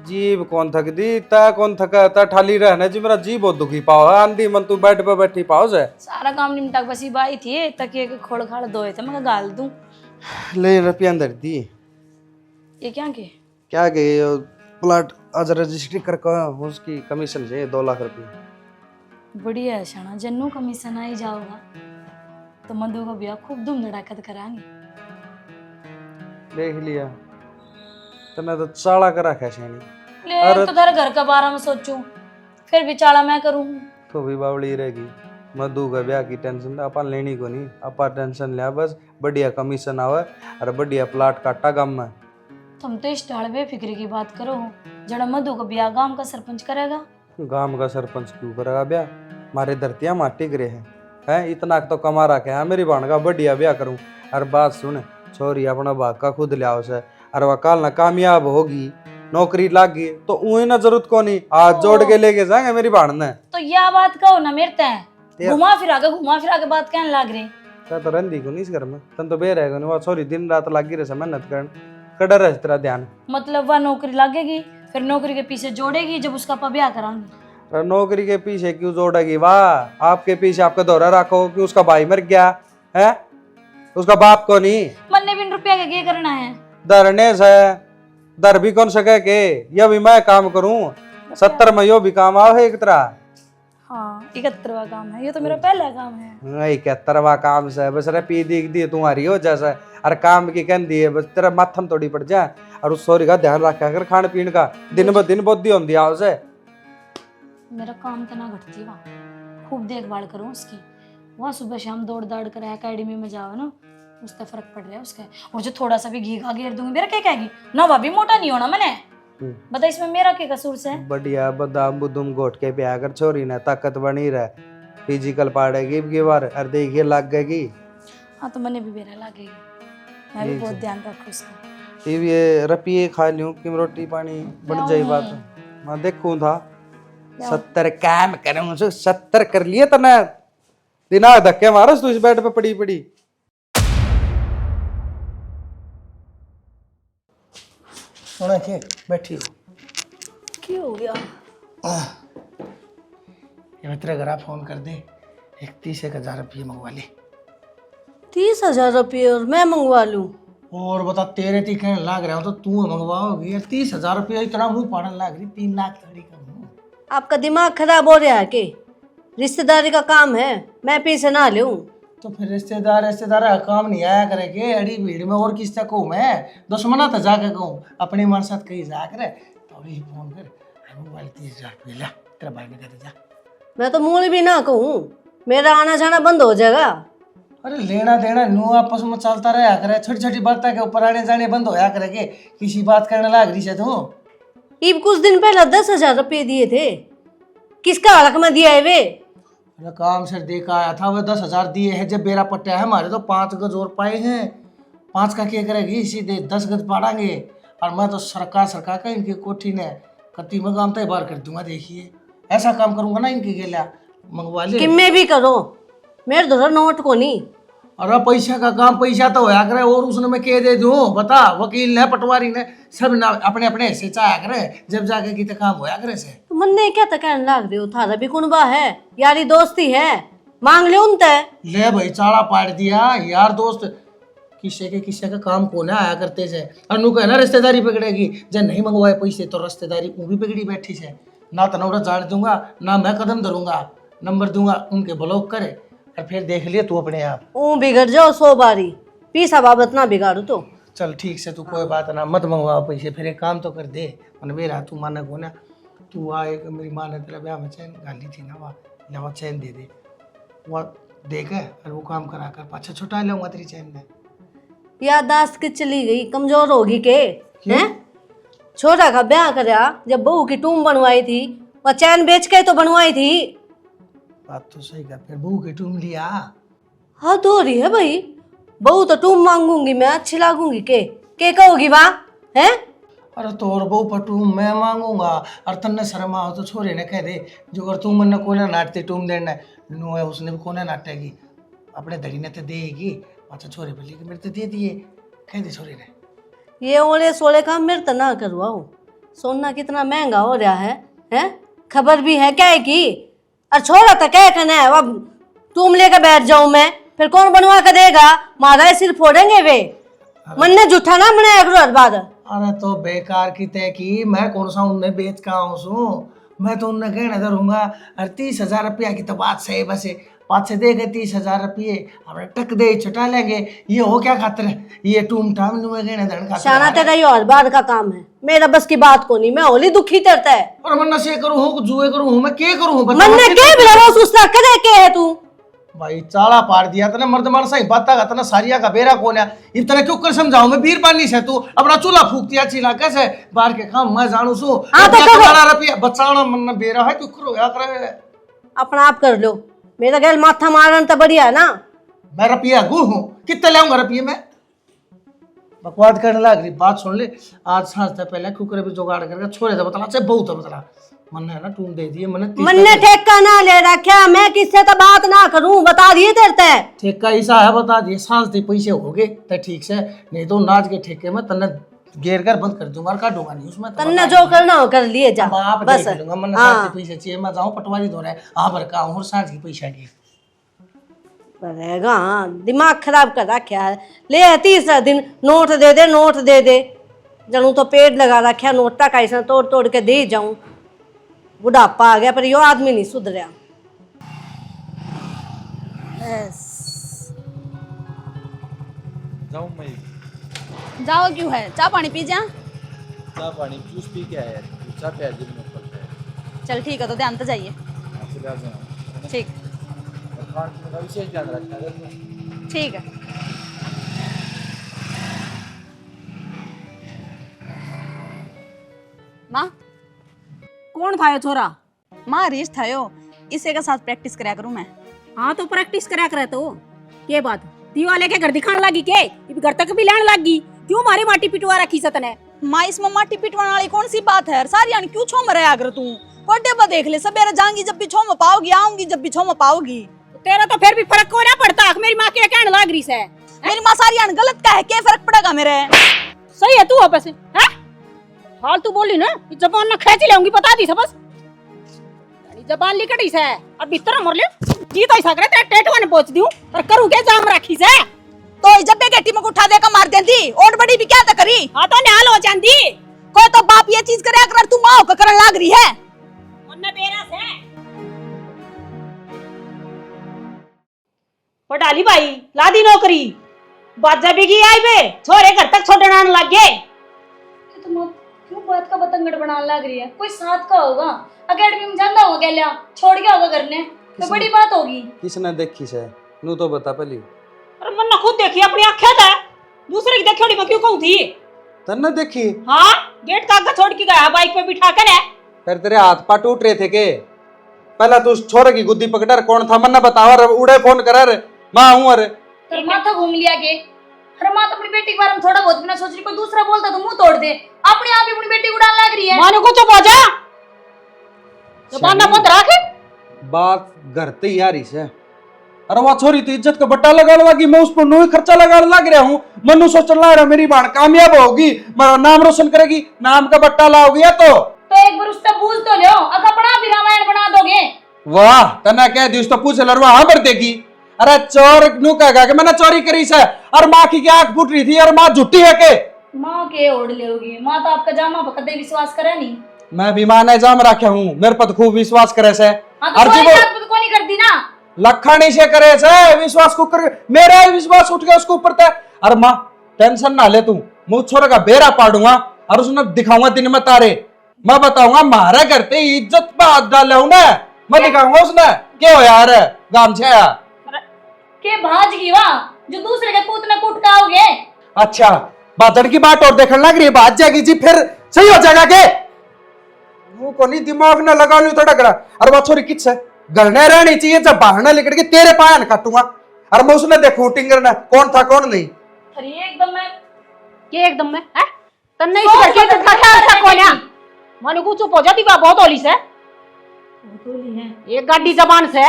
[SPEAKER 1] जीभ कौन थक दी, ता कौन थका, ता ठाली रहना जी, मेरा जीभ बहुत दुखी पाओ आंधी मन तू बेड पे बैठी पाओ से।
[SPEAKER 2] सारा काम निमटा के बसी बाई थी, तकिए के खोड़ खाड़ धोए थे, मैं गाल दूं।
[SPEAKER 1] ले रुपया अंदर दी।
[SPEAKER 2] ये क्या के
[SPEAKER 1] क्या के प्लाट आज रजिस्ट्री कर उसकी कमीशन चाहिए 2 लाख रुपये।
[SPEAKER 2] बढ़िया है शाना, जन्नू कमीशन आई जाओगा तो मधु का ब्याह खूब धूम धड़ाकत करांगे।
[SPEAKER 1] देख लिया तने तो चाला कर रखा है
[SPEAKER 2] ले तो तेरे घर का बारे में सोचूं, फिर भी चाला मैं करूं।
[SPEAKER 1] तो भी बावड़ी रहेगी, मधु का ब्याह की टेंशन अपन लेनी को नहीं, अपन टेंशन लिया बस बढ़िया कमीशन आवे और बढ़िया प्लाट काटा गांव में।
[SPEAKER 2] तुम तो इस ढाल बेफिक्री की बात करो, जड़ा मधु का ब्याह गांव का सरपंच करेगा।
[SPEAKER 1] गांव का सरपंच क्यों करेगा ब्याह, मारे धरतियां माटी गिरे हैं इतना तो कमा रखे है, मेरी बहन का बढ़िया ब्याह करूं। और बात सुन, छोरी अपना भाग का खुद लिया उसे, और वह काल ना कामयाब होगी, नौकरी लाग गई तो उन्हें ना जरूरत को नहीं, हाथ जोड़ के लेके जाएंगे मेरी बहन ने।
[SPEAKER 2] तो यह बात कहो ना मेरे ते, घुमा फिरा के बात कहने लग रही।
[SPEAKER 1] तो रंदी को नहीं इस घर में, तन तो बेर है वो छोरी दिन रात लगी रहे मेहनत करन, कड़र है तेरा ध्यान।
[SPEAKER 2] मतलब वह नौकरी लगेगी, फिर नौकरी के पीछे जोड़ेगी जब उसका पा ब्याह करांगी।
[SPEAKER 1] नौकरी के पीछे क्यों जोड़ेगी, वाह आपके पीछे आपका दौरा रखो कि उसका भाई मर गया है, उसका बाप को नहीं।
[SPEAKER 2] मन्ने बिन रुपया के करना है,
[SPEAKER 1] धरने से दर भी कौन सके के, ये भी मैं काम करूं, 70 में यो भी काम आओ है एक तरह।
[SPEAKER 2] हाँ 71वां काम है, ये तो मेरा पहला काम है।
[SPEAKER 1] 71वां काम से बस रे पी दिख दी तुम्हारी हो जैसा और काम की कहन दी है बस तेरा माथम थोड़ी पड़ जाए और उस सोरी का ध्यान रखा कर खान पीन का दिन ब दिन बुद्धि होती है उसे।
[SPEAKER 2] मेरा काम तो ना घटती वहाँ, खूब देखभाल करूँ उसकी। वहाँ सुबह शाम दौड़ दाड़ कर अकेडमी में जाओ ना, उससे फर्क पड़ रहा है उसका। और जो थोड़ा सा भी घी खा घेर दूंगी मेरा क्या कहेगी ना, भाभी मोटा नहीं होना मैंने। बता इसमें मेरा क्या कसूर से?
[SPEAKER 1] बढ़िया बदाम बुदुम घोट के प्या कर छोरी ने ताकत बनी रहे, फिजिकल पाड़ेगी की बार और देखिए लग गएगी।
[SPEAKER 2] हाँ तो मैंने भी मेरा लगेगी, मैं भी बहुत ध्यान रखूँ उसका।
[SPEAKER 1] ये रपिए खा लूं कि रोटी पानी बढ़ जाए बात। मैं देखूं था 70 काम करूं 70 कर लिए तने दिना धक्के मारस तू इस बेड पे पड़ी पड़ी।
[SPEAKER 7] सोना के बैठी हो।
[SPEAKER 2] क्या हो गया?
[SPEAKER 7] ये मैं तेरे घर फोन कर दे, 31,000 रुपये मंगवा ले।
[SPEAKER 5] 30,000 रुपये और मैं मंगवा लूं?
[SPEAKER 7] और बता तेरे ती कहने लाग रहा हूँ तो तू मंगवाओगी यार? 30,000 रुपये इतना मुंह पाड़न लाग रही, 3 लाख तगड़ी का मुंह।
[SPEAKER 5] आपका दिमाग खराब हो रहा है कि रिश्तेदारी का काम है, मैं पैसे ना लूं?
[SPEAKER 7] तो फिर रिश्तेदार का काम नहीं आया करेंगे अड़ी भीड़ में, और किससे कहूँ मैं? दुश्मना तो जाके कहूँ, अपने मन साथ कहीं जा करे तो अभी फोन कर मोबाइल 30,000 रुपये ला, तेरा भाई ने कहते जा।
[SPEAKER 5] मैं तो मूल भी ना कहूँ, मेरा आना जाना बंद हो जाएगा।
[SPEAKER 7] अरे लेना देना न्यू आपस में चलता रहा करे, छोटी छोटी बातें के ऊपर आने जाने बंद होया करेंगे, किसी बात करने लाग रही है तू।
[SPEAKER 5] ईब कुछ दिन पहले 10,000 रुपये दिए थे, किसका हलक में दिया है वे?
[SPEAKER 7] अरे काम से देखा आया था, वह 10,000 दिए हैं। जब बेरा पट्टा है हमारे तो 5 गज और पाए हैं, 5 का क्या करेगी सीधे 10 गज पाड़ांगे। और मैं तो सरकार का इनकी कोठी ने कत्ती में काम तो बार कर दूंगा। देखिए ऐसा काम करूंगा ना इनके गेला मंगवा ले।
[SPEAKER 5] किम्मे भी करो, मेरे धोरा नोट को नहीं।
[SPEAKER 7] अरे पैसा का काम पैसा तो होया करे, और उसने मैं कह दे दूं बता, वकील ने पटवारी ने सब ना अपने अपने हिस्से चाया करे, जब जाके कितने काम होया करे से।
[SPEAKER 5] तो मन ने क्या तक कहने लाग रहे हो? थारा भी कुनबा है, यारी दोस्ती है, मांग ले उनते।
[SPEAKER 7] ले भाई चाड़ा पाड़ दिया यार दोस्त, किससे का काम को ना आया करते से। अनु का ना रिश्तेदारी पकड़ेगी, जब नहीं मंगवाए पैसे तो रिश्तेदारी वो भी पकड़ी बैठी से। ना तनौड़ा जान दूंगा ना मैं कदम धरूंगा, नंबर दूंगा उनके ब्लॉक करे, और फिर देख लिए तू अपने आप।
[SPEAKER 5] बिगड़ जाओ 100 बारी, पीसा बाबत ना बिगाड़ू तो।
[SPEAKER 7] चल ठीक से, तू कोई बात ना मत मंगवा पैसे, फिर एक काम तो कर दे। मन मेरा तू माना को ना, तू आ एक मेरी माँ ने तेरा ब्याह में चैन गाली थी ना, वहाँ चैन दे दे, वह देख और वो काम करा कर पाछा छुटा लूंगा तेरी चैन में।
[SPEAKER 5] याददाश्त की चली गई, कमजोर होगी के हैं? छोटा का ब्याह करया, जब बहू की टूम बनवाई थी, वह चैन बेच के तो बनवाई थी।
[SPEAKER 7] बात तो सही कर, फिर बहू की टूम लिया।
[SPEAKER 5] हाँ तो हो रही है भाई, बहू तो टूम मांगूंगी मैं, अच्छी लागूंगी के कहोगी वाह है?
[SPEAKER 7] अरे तोर बहू पर टूम मैं मांगूंगा, और तन्ने शर्म आओ तो छोरे ने कह दे जो अगर तू मन कोने नाटते टूम देना नो है, उसने भी कोने नाटेगी, अपने धड़ी ने तो देगी। अच्छा छोरे बोली कि मेरे तो दे दिए, कह दे छोरे ने।
[SPEAKER 5] ये ओले सोले काम मेरे तो ना करवाओ, सोना कितना महंगा हो रहा है हैं? खबर भी है क्या है की? और छोरा तो क्या कहना है, अब तुम लेकर बैठ जाऊं मैं, फिर कौन बनवा कर देगा? मारा सिर फोड़ेंगे वे, मन ने जूठा ना बनाया करो हर बार।
[SPEAKER 7] अरे तो बेकार की तय की, मैं कौन सा उनने बेच का हूँ, मैं तो उनने कहने धरूंगा। अरे 30,000 रुपया की तो बात सही, बस पाँच से देगा 30,000 रुपये, हमने टक दे छुटा लेंगे। ये हो क्या खातर है, ये टूम टाम कहने धन खातर।
[SPEAKER 5] शाना तेरा ये और बार का काम है, मेरा बस की बात को नहीं, मैं होली दुखी करता है।
[SPEAKER 7] और मैं नशे करूँ हूँ, जुए करूँ हूँ, मैं क्या करूँ हूँ?
[SPEAKER 5] मन ने क्या बिला उसका करे के है तू?
[SPEAKER 7] भाई चाला पार दिया तना, मर्द मानस ही बात का तना, सारिया का बेरा कौन है? इतना क्यों कर समझाऊं मैं? बीर पानी से तू अपना चूल्हा फूकती अच्छी ना कैसे बाहर के काम मैं जानू सू।
[SPEAKER 5] हाँ तो
[SPEAKER 7] रुपया बचाना मन बेरा है, क्यों करो यार करे?
[SPEAKER 5] अपना आप कर लो, मेरा गैल माथा मारन तो बढ़िया है ना।
[SPEAKER 7] मैं रुपया गु हूँ, कितने लाऊंगा रुपये में? बकवाद करने लग रही, बात सुन ले। आज सांझ तक पहले कुकर भी जुगाड़ करके छोड़े था, बता अच्छा बहुत बता मन है ना टूम दे दिए
[SPEAKER 5] मन ने ठेका ना ले रखा, मैं किससे तो बात ना करूं, बता दिए तेरे।
[SPEAKER 7] ठेका ऐसा है, बता दिए सांझ दे पैसे हो गए तो ठीक से, नहीं तो नाच के ठेके में तन्ने घेर कर बंद कर दूंगा और काटूंगा नहीं उसमें।
[SPEAKER 5] तन्ने जो करना हो कर लिए जा,
[SPEAKER 7] आप
[SPEAKER 5] बस
[SPEAKER 7] देख लूंगा। मन सांझ के पैसे चाहिए, मैं जाऊं पटवारी धोने हाँ भर का और सांझ के पैसा की
[SPEAKER 5] रहेगा। हाँ दिमाग खराब कर रखा है, ले 30 दिन नोट दे दे, नोट दे दे, जनू तो पेड़ लगा रखा नोटा का, ऐसा तोड़ तोड़ के दे जाऊं। बुढ़ापा आ गया पर यो आदमी नहीं सुधरा।
[SPEAKER 3] यस।
[SPEAKER 10] जाऊं मैं?
[SPEAKER 3] जाओ क्यों है, चाय पानी पी जा।
[SPEAKER 10] चाय पानी जूस पी के आया, चाय पे आज में पड़ता है।
[SPEAKER 3] चल ठीक है, तो ध्यान तो जाइए।
[SPEAKER 10] आपसे ध्यान देना।
[SPEAKER 3] ठीक
[SPEAKER 10] और खान पीने का विशेष ध्यान रखना है।
[SPEAKER 3] ठीक है। माँ,
[SPEAKER 9] कौन था ये छोरा?
[SPEAKER 3] माँ हरीश था यो, इसे के साथ प्रैक्टिस कराया करूँ मैं।
[SPEAKER 9] हाँ तो प्रैक्टिस करा करे तो ये बात दीवाले के घर दिखाने लगी के इब घर तक भी लाने लगी। क्यों मारी माटी पिटवा रखी सतन है?
[SPEAKER 3] माँ इसमें माटी पिटवाने वाली कौन सी बात है? सारी यानी क्यों छो मरे आगर तू? कोटे पर देख ले, सवेरे जाऊंगी जब भी छो में पाओगी, आऊंगी जब भी छो में पाओगी।
[SPEAKER 9] तेरा तो फिर भी फर्क को ना पड़ता। मेरी माँ के कहने लग रही है।
[SPEAKER 3] मेरी माँ सारी यानी गलत का है, क्या फर्क पड़ेगा मेरे?
[SPEAKER 9] सही है तू वापस है फालतू बोली ना, जबान ना खींच लेंगी बता दी बस। जबान लिकड़ी से अब इतना मर ले जीत ऐसा करे तेरे टेटवा ने पहुंच दूं और करू के जाम रखी से
[SPEAKER 3] तो जब भी गेटी में उठा दे का मार देती और बड़ी भी क्या तो करी।
[SPEAKER 9] हाँ तो निहाल हो जाती।
[SPEAKER 3] कोई तो बाप ये चीज करे अगर तू माँ होकर करने लाग रही है।
[SPEAKER 9] वरना बेरा से पटाली भाई लादी नौकरी बाजा बिगी आई बे छोरे घर तक छोड़ने आने लग गए।
[SPEAKER 2] तुम क्यों बात का बतंगड़ बनाने लग रही है? कोई साथ का होगा, अकेडमी में जाना होगा, क्या छोड़ गया होगा घर ने, तो बड़ी बात होगी।
[SPEAKER 1] किसने देखी से नू तो बता पहली।
[SPEAKER 9] अरे मैंने खुद देखी अपनी आंखें था, दूसरे की देखी मैं क्यों कहूं थी?
[SPEAKER 1] तन्ने देखी?
[SPEAKER 9] हाँ गेट का आगे छोड़ के गया बाइक पे बिठा कर है।
[SPEAKER 1] फिर तेरे हाथ पा टूट रहे थे के? पहला तू छोरे की गुद्दी पकड़, कौन था मन्ना बतावा, उड़े फोन कर माँ हूँ। अरे
[SPEAKER 2] तेरे माथा घूम लिया के? अरे माँ तो अपनी बेटी के बारे में थोड़ा बहुत बिना सोच रही, कोई दूसरा बोलता तो मुंह तोड़ दे। अपने आप ही अपनी बेटी को डाल लग रही है।
[SPEAKER 9] मानो को चुप हो जा, जबान ना बंद रख।
[SPEAKER 1] बात घर ते ही आ रही से। अरे वह छोरी तो इज्जत का बट्टा लगा लगी, मैं उस पर नू खर्चा लगा लग रहा हूँ। मनु सोच लग रहा मेरी बहन कामयाब होगी, मेरा नाम रोशन करेगी, नाम का बट्टा लाओगी तो
[SPEAKER 2] एक बार उससे पूछ तो लो, अगर अपना भी रामायण बना दोगे।
[SPEAKER 1] वाह तना कह दी, उसको पूछ लड़वा हाँ भर देगी। अरे चोर नू कहेगा कि मैंने चोरी करी से, और माँ की क्या आंख फूट रही थी, और माँ झुट्टी है के?
[SPEAKER 2] माँ के ओढ़ लेगी, माँ तो आपका जामा पकड़े विश्वास करे नहीं।
[SPEAKER 1] मैं भी माँ ने जाम रखा हूँ, मेरे पर खूब विश्वास करे से।
[SPEAKER 2] हाँ तो कोई बात तो कोई नहीं करती ना।
[SPEAKER 1] लखनी से करे से विश्वास को कर, मेरा ही विश्वास उठ गया उसके ऊपर तक। अरे माँ टेंशन ना ले तू, मुँह छोरे का बेरा पाड़ूंगा और उसने दिखाऊंगा दिन में तारे। मैं बताऊंगा मारा करते इज्जत पे हाथ डाले हूं ना, मैं दिखाऊंगा उसने क्या हो यार गाम से आया
[SPEAKER 2] के भाज की वाह जो दूसरे के कूट न कूट काओगे।
[SPEAKER 1] अच्छा बादल की बात और देखने लग रही है, बात जाएगी जी फिर सही हो जाएगा के? मुंह को नहीं दिमाग न लगा लू थोड़ा करा। अरे वो छोरी किस है गलने रहनी चाहिए, जब बहाना लेकर के तेरे पाया न काटूंगा। अरे मैं उसने देखू टिंगर कौन था कौन नहीं।
[SPEAKER 2] अरे एकदम मैं
[SPEAKER 9] के एकदम में है तन्ने इस घर के का ख्याल था कोन्या मानो को चुप हो जाती बा बहुत होली से
[SPEAKER 2] होली है
[SPEAKER 9] एक गाड़ी जबान से।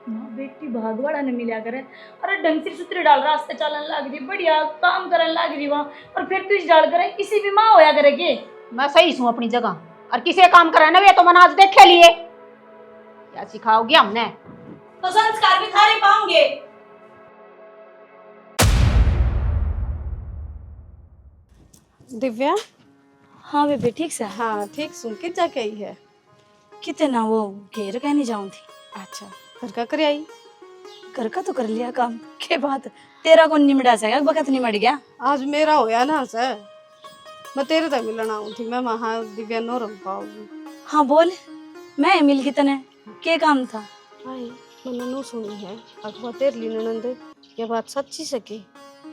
[SPEAKER 2] माँ बेटी भागवाड़ा ने मिला करे। अरे ढंग से सूत्र डाल रास्ते चलन लग रही, बढ़िया काम करन लग रही वहां, और फिर तू इस डाल करे किसी भी माँ होया करेगी।
[SPEAKER 9] मैं सही हूँ अपनी जगह, और किसी काम करे ना वे तो मैंने आज देखे लिए क्या सिखाओगे हमने,
[SPEAKER 2] तो संस्कार भी थारे पाओगे।
[SPEAKER 6] दिव्या
[SPEAKER 2] हाँ बेबे ठीक से।
[SPEAKER 6] हाँ ठीक सुन के जाके आई है।
[SPEAKER 2] कितना वो घेर कहने जाऊं थी।
[SPEAKER 6] अच्छा घर का करे आई?
[SPEAKER 2] घर का तो कर लिया काम, के बात तेरा कौन निमड़ा सकेगा, बकत निमड़ गया।
[SPEAKER 6] आज मेरा होया ना सर, मैं तेरे तक मिलना आऊँ थी, मैं वहाँ दिव्या नो रह पाऊंगी।
[SPEAKER 2] हाँ बोल, मैं मिल की तने के काम था?
[SPEAKER 6] आई मैंने नो सुनी है अखबार तेरे लिए ननंद, ये बात सच्ची सकी?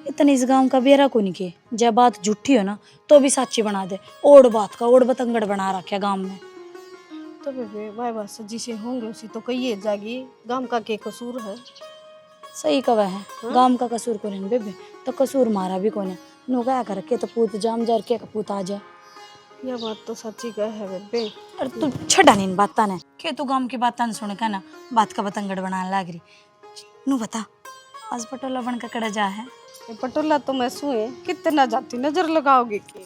[SPEAKER 2] इतने इस गांव का बेरा को नहीं के, जब बात झूठी हो ना तो भी सच्ची बना दे। ओढ़ बात का ओढ़ बतंगड़ बना रखा गांव में।
[SPEAKER 6] तो बेबे भाई बात सच्ची से होंगे उसी तो कहिए जागी, गांव का के कसूर है?
[SPEAKER 2] सही कवा है गांव का कसूर को नहीं बेबे, तो कसूर मारा भी कोने नो क्या कर के तो पूत जाम जार के पूत आ जाए।
[SPEAKER 6] यह बात तो सच्ची कह है बेबे।
[SPEAKER 2] और तू छड़ा नहीं बात ने के तू गांव की बात सुन के ना बात का बतंगड़ बनाने लग रही। नू बता आज पटोला बन का कड़ा जा है?
[SPEAKER 6] पटोला तो मैं सुए कितना जाती नजर लगाओगे के?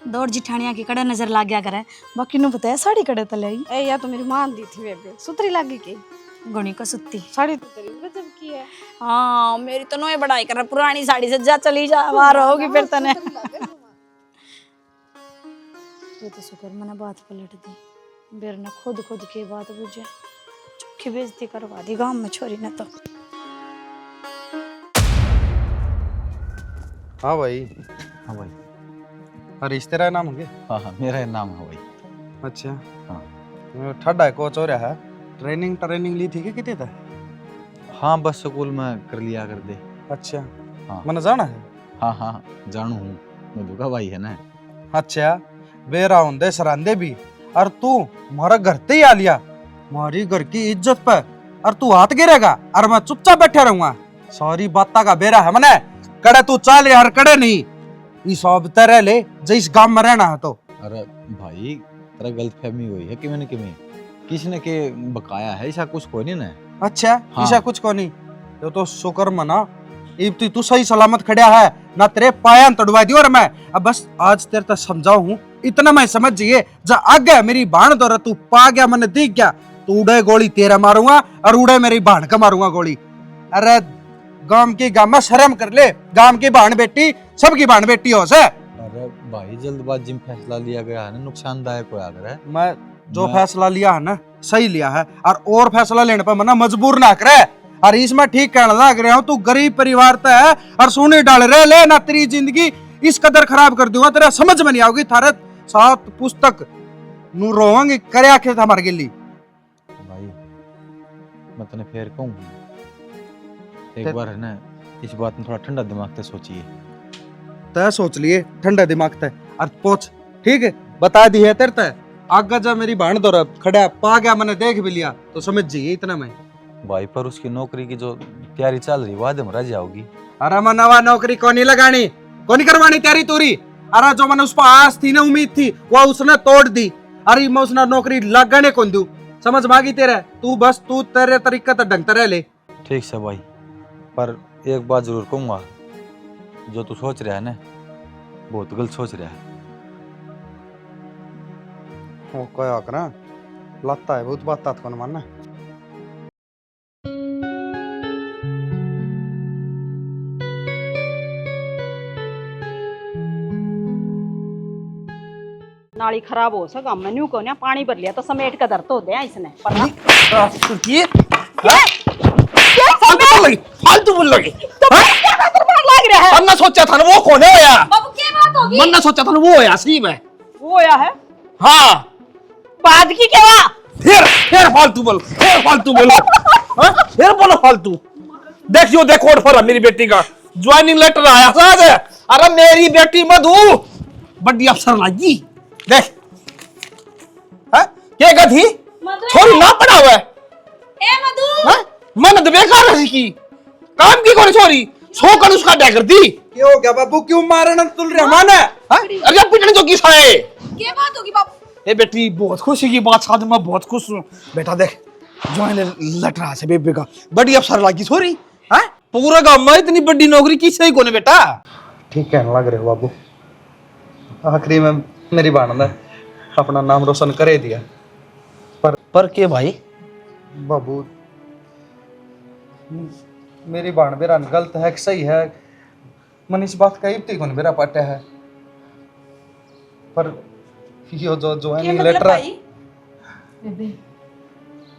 [SPEAKER 2] दौड़ जिठानिया की कड़े नजर लाग गया करे, बाकी नु बताया साड़ी कड़े तले आई।
[SPEAKER 6] ए या तो मेरी मान दी थी बेबे, सुतरी लागी के
[SPEAKER 2] गुणी को सुत्ती
[SPEAKER 6] साड़ी तो तेरी गजब की है।
[SPEAKER 2] हाँ मेरी तो नोए बढ़ाई कर पुरानी साड़ी से जा चली जा बाहर होगी फिर तने। ये तो शुक्र मैंने बात पलट दी, बेर ने खुद खुद के बात बुझे, चुपकी बेइज्जती करवा दी गांव में छोरी ने तो।
[SPEAKER 1] हाँ भाई।
[SPEAKER 10] हाँ भाई।
[SPEAKER 1] हरीश तेरा नाम होंगे?
[SPEAKER 10] हाँ हाँ मेरा नाम है भाई।
[SPEAKER 1] अच्छा।
[SPEAKER 10] हाँ।
[SPEAKER 1] ठंडा है कोच हो रहा है। ट्रेनिंग ली थी कि कितने था?
[SPEAKER 10] हाँ बस स्कूल में कर लिया कर दे।
[SPEAKER 1] अच्छा।
[SPEAKER 10] हाँ।
[SPEAKER 1] मैंने जाना है।
[SPEAKER 10] हाँ हाँ जानू हूँ, मधु का भाई है ना।
[SPEAKER 1] अच्छा बेरा होंदे सरांदे भी और तू हमारा घर ते ही आ लिया, हमारी घर की इज्जत पे और तू हाथ गिरेगा और मैं चुपचाप बैठा रहूंगा। सारी बाता का बेरा है मने कड़े तू चाल यार कड़े नहीं इस अब तरह ले जो इस गांव में रहना है तो।
[SPEAKER 10] अरे भाई तेरा गलत फहमी हुई है कि मैंने किसी ने के बकाया है, ऐसा कुछ कोई नहीं ना।
[SPEAKER 1] अच्छा।
[SPEAKER 10] हाँ।
[SPEAKER 1] ऐसा कुछ को नहीं तो शुक्र मना इब तू सही सलामत खड़िया है ना, तेरे पायन तड़वा दी। और मैं अब बस आज तेरे तक समझाऊ हूँ इतना मैं समझ जाइए जा आगे मेरी बाण दो तू पा गया मैंने दिख गया तो उड़े गोली तेरा मारूंगा और उड़े मेरी बाण का मारूंगा गोली। अरे गांव की गांव में शर्म कर ले, गांव की बाण बेटी सबकी बाण बेटी हो से।
[SPEAKER 10] अरे भाई जल्दबाजी में फैसला लिया गया है ना, नुकसानदायक होया करे।
[SPEAKER 1] मैं जो फैसला लिया है ना सही लिया है और फैसला लेने पर मना मजबूर ना करे। और इसमें ठीक कहने लग रहा हूँ तू गरीब परिवार से है और सोने डाल रहे ले ना तेरी जिंदगी इस कदर खराब कर दूंगा तेरा समझ में नहीं आओगी। थारे साथ पुस्तक नू रोवांगे करे आखे हमारे गिल्ली।
[SPEAKER 10] भाई मैं तने फेर कहूँ एक बार है ना इस बात में थोड़ा ठंडा दिमाग से सोचिए।
[SPEAKER 1] तय सोच लिए ठंडा दिमाग तय और पोछ ठीक है बता दी है तेरे तय आगे जब मेरी भाण दो खड़ा पा गया मैंने देख भी लिया तो समझ जाइए इतना मैं।
[SPEAKER 10] भाई पर उसकी नौकरी की जो तैयारी चल रही वादे में रह जाओगी।
[SPEAKER 1] अरे मैं नवा नौकरी कौन नहीं लगानी कौन नहीं करवानी तैयारी तूरी। अरे जो मैंने उस पर आस थी ना उम्मीद थी वो उसने तोड़ दी। अरे मैं उसने नौकरी लगाने कौन दूं समझ मांगी तेरे तू बस तू तेरे तरीका तो ढंग रह ले।
[SPEAKER 10] ठीक से भाई पर एक बात जरूर कहूंगा, जो तू सोच रहा है ना बहुत गलत सोच रहा है।
[SPEAKER 1] हो क्या करा लगता है बहुत बात कौन मानना।
[SPEAKER 9] नाली खराब हो सका मैनू को ना पानी भर लिया तो समेट कर धर तो दे इसने
[SPEAKER 4] फालतू बोल लगी
[SPEAKER 9] लग रहा है।
[SPEAKER 4] हमने सोचा था ना वो कौन है यार,
[SPEAKER 2] बाबू क्या बात होगी?
[SPEAKER 4] मैंने सोचा था ना वो है सी में।
[SPEAKER 9] वो आया है
[SPEAKER 4] हाँ
[SPEAKER 9] बाद की क्या
[SPEAKER 4] फिर फालतू बोलो हाँ? फिर बोलो फालतू। देखियो देखो और फरा मेरी बेटी का ज्वाइनिंग लेटर आया था। अरे मेरी बेटी मधु बड़ी अफसर लगी देख हाँ? क्या गधी छोरी ना पड़ा हुआ है।
[SPEAKER 2] ए मधु
[SPEAKER 4] हाँ? मैंने तो बेकार रही की काम की कौन छोरी सो कर उसका डा कर दी।
[SPEAKER 1] क्यों क्या बाबू क्यों मारना तुल रहे माने
[SPEAKER 4] अरे पिटने तो किस है
[SPEAKER 2] क्या बात होगी बाबू?
[SPEAKER 4] ए बेटी बहुत खुशी की बात साथ मैं बहुत खुश हूँ बेटा। देख ज्वाइन लेटर आ से बेबे का बड़ी अफसर लगी छोरी हाँ? पूरा गांव में इतनी बड़ी नौकरी किसे ही कोने बेटा।
[SPEAKER 1] ठीक कहने लग रहे हो बाबू आखिरी में मेरी बाण ने अपना नाम रोशन करे दिया।
[SPEAKER 4] पर के भाई
[SPEAKER 1] बाबू मेरी बाण बेरा गलत है कि सही है मन इस बात का इब्ती कौन मेरा पाटा है पर यो जो ज्वाइनिंग लेटर
[SPEAKER 2] बेबे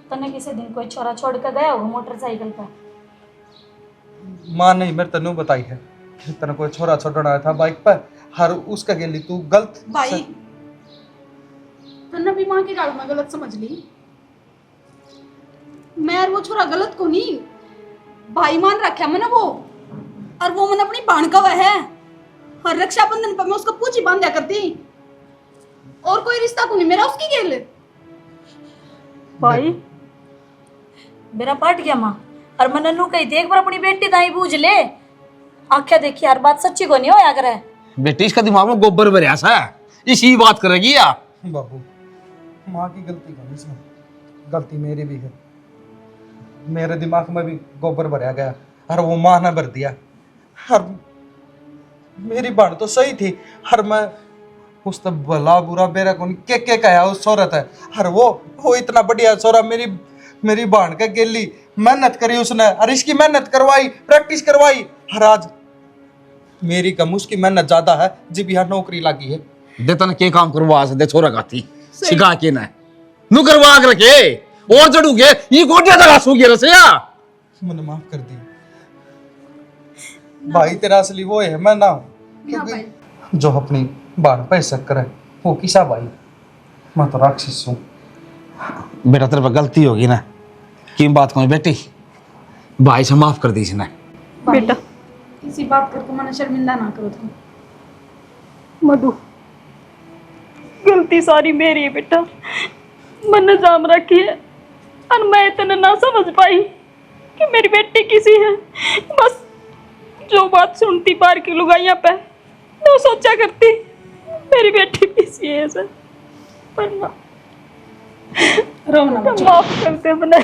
[SPEAKER 2] तने किसी दिन कोई छोरा छोड़ कर गया होगा मोटरसाइकिल पर?
[SPEAKER 1] मां नहीं मेरे तनु बताई है कि तने कोई छोरा छोड़ना आया था बाइक पर हर उसका गेली तू गलत
[SPEAKER 9] भाई तन्ने भी मां की गाल में गलत समझ ली। मैं और वो छोरा गलत को नहीं भाई मान रखा मैंने वो और वो मैंने अपनी बाण का वह है और रक्षाबंधन पर मैं उसको पूछी बांधा करती और कोई रिश्ता को नहीं मेरा उसकी गेल।
[SPEAKER 2] भाई मेरा पाट गया माँ और मैं नन्नू कही थी एक बार अपनी बेटी दाई बूझ ले आख्या देखी यार बात सच्ची को नहीं होया करे।
[SPEAKER 4] बेटी इसका दिमाग में गोबर भरिया सा इसी बात करेगी या
[SPEAKER 1] बाबू माँ की गलती नहीं इसमें गलती मेरी भी है। मेरे दिमाग में भी गोबर भरा गया और वो माँ ने भर दिया और मेरी बात तो सही थी और मैं उस तब भला बुरा बेरा कौन के कहा उस औरत है और वो इतना बढ़िया छोरा मेरी बाण का गेली मेहनत करी उसने और इसकी मेहनत करवाई प्रैक्टिस करवाई और आज मेरी कम उसकी मेहनत ज्यादा है जब यहाँ नौकरी लगी है।
[SPEAKER 4] देता ना के काम करवा दे छोरा गाती सिखा के ना नु करवा के रखे और जड़ूगे ये गोटिया तक आंसू गिर से या
[SPEAKER 1] मैंने माफ कर दी भाई तेरा असली वो है मैं ना हूं। जो अपनी बाण पे शक्कर है वो किसा भाई, मैं तो राक्षस हूँ।
[SPEAKER 4] बेटा तेरे पर गलती होगी ना, की बात कौन बेटी, भाई से माफ कर दी इसने।
[SPEAKER 3] बेटा
[SPEAKER 11] किसी बात करके मैंने शर्मिंदा ना करो तुम।
[SPEAKER 3] मधु, गलती सारी मेरी है बेटा, मैंने जाम रखी है और मैं इतना ना समझ पाई कि मेरी बेटी किसी है। बस जो बात सुनती बाहर की लुगाइयां पे वो सोचा करती मेरी बेटी किसी है सर, पर माफ करते अपने।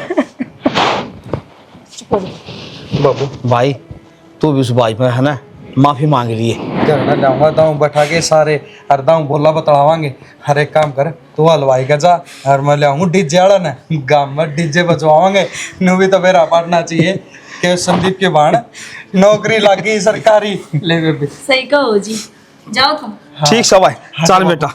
[SPEAKER 1] बाबू
[SPEAKER 4] भाई तू भी उस भाई पे है ना माफी मांग रही है।
[SPEAKER 1] घर में जाऊंगा दाऊं बैठा के सारे हर दाऊं बोला बतलावांगे। हर एक काम कर, तू हलवाई का जा और मैं ले आऊंगा डीजे वाला ना, गांव में डीजे बजवाओगे। नू भी तो मेरा पार्टना चाहिए कि संदीप के बाण नौकरी लगी सरकारी। ले बेबी
[SPEAKER 11] सही कहो जी, जाओ तुम।
[SPEAKER 4] ठीक सब भाई, चल बेटा।